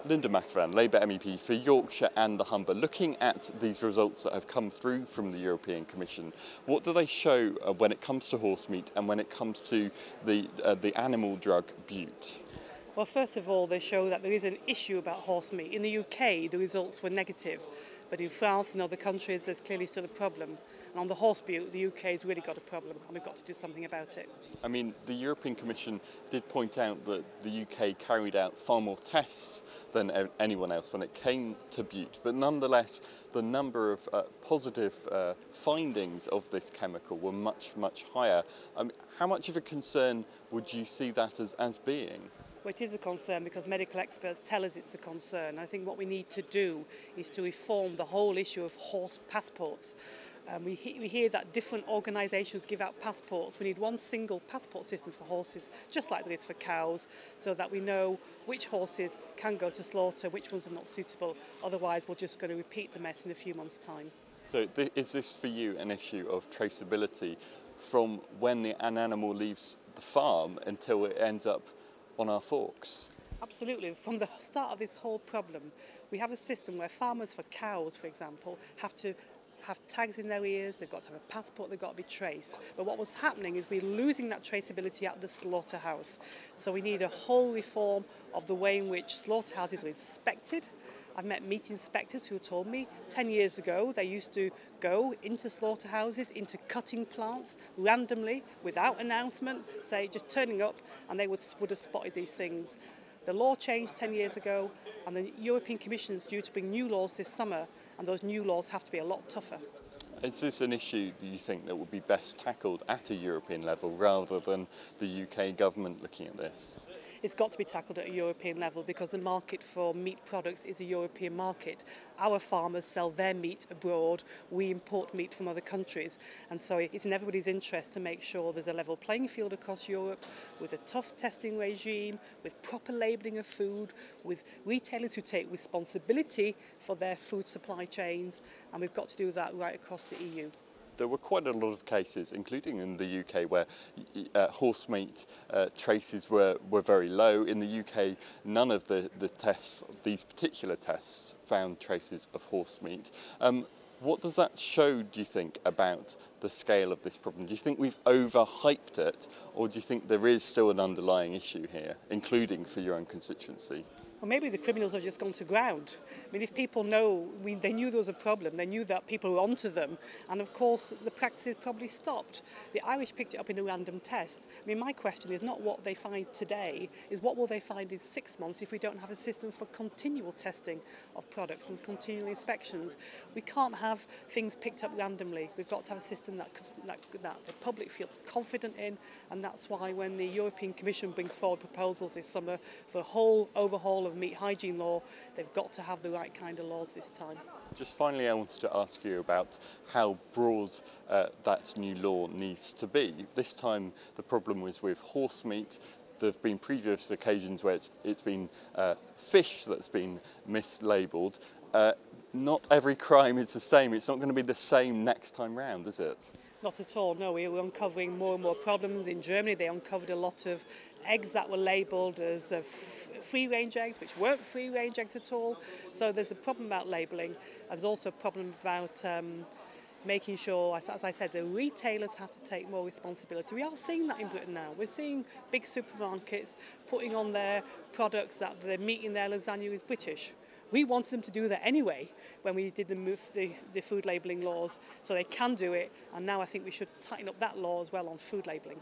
Linda McAvan, Labour MEP for Yorkshire and the Humber, looking at these results that have come through from the European Commission, what do they show when it comes to horse meat and when it comes to the animal drug bute? Well, first of all, they show that there is an issue about horse meat. In the UK, the results were negative, but in France and other countries, there's clearly still a problem. And on the horse bute, the UK has really got a problem, and we've got to do something about it. I mean, the European Commission did point out that the UK carried out far more tests than anyone else when it came to bute, but nonetheless, the number of positive findings of this chemical were much, much higher. How much of a concern would you see that as being? Well, it is a concern because medical experts tell us it's a concern. I think what we need to do is to reform the whole issue of horse passports. We hear that different organisations give out passports. We need one single passport system for horses, just like there is for cows, so that we know which horses can go to slaughter, which ones are not suitable. Otherwise, we're just going to repeat the mess in a few months' time. So is this for you an issue of traceability from when an animal leaves the farm until it ends up on our forks? Absolutely. From the start of this whole problem, we have a system where farmers for cows, for example, have to have tags in their ears, they've got to have a passport, they've got to be traced. But what was happening is we're losing that traceability at the slaughterhouse. So we need a whole reform of the way in which slaughterhouses are inspected. I've met meat inspectors who told me 10 years ago they used to go into slaughterhouses, into cutting plants randomly, without announcement, say just turning up, and they would have spotted these things. The law changed 10 years ago, and the European Commission is due to bring new laws this summer, and those new laws have to be a lot tougher. Is this an issue that you think that would be best tackled at a European level rather than the UK government looking at this? It's got to be tackled at a European level because the market for meat products is a European market. Our farmers sell their meat abroad, we import meat from other countries, and so it's in everybody's interest to make sure there's a level playing field across Europe with a tough testing regime, with proper labelling of food, with retailers who take responsibility for their food supply chains, and we've got to do that right across the EU. There were quite a lot of cases, including in the UK, where horse meat traces were very low. In the UK, none of the tests, these particular tests, found traces of horse meat. What does that show, do you think, about the scale of this problem? Do you think we've overhyped it, or do you think there is still an underlying issue here, including for your own constituency? Well, maybe the criminals have just gone to ground. I mean, if people know, they knew there was a problem, they knew that people were onto them, and of course the practices probably stopped. The Irish picked it up in a random test. I mean, my question is not what they find today, is what will they find in 6 months if we don't have a system for continual testing of products and continual inspections. We can't have things picked up randomly. We've got to have a system that the public feels confident in, and that's why when the European Commission brings forward proposals this summer for a whole overhaul of meat hygiene law, they've got to have the right kind of laws this time. Just finally, I wanted to ask you about how broad that new law needs to be. This time the problem was with horse meat. There have been previous occasions where it's been fish that's been mislabelled. Not every crime is the same. It's not going to be the same next time round, is it? Not at all, no. We're uncovering more and more problems. In Germany, they uncovered a lot of eggs that were labelled as free-range eggs, which weren't free-range eggs at all. So there's a problem about labelling. There's also a problem about making sure, as I said, the retailers have to take more responsibility. We are seeing that in Britain now. We're seeing big supermarkets putting on their products that the meat in their lasagna is British. We wanted them to do that anyway when we did the food labelling laws, so they can do it, and now I think we should tighten up that law as well on food labelling.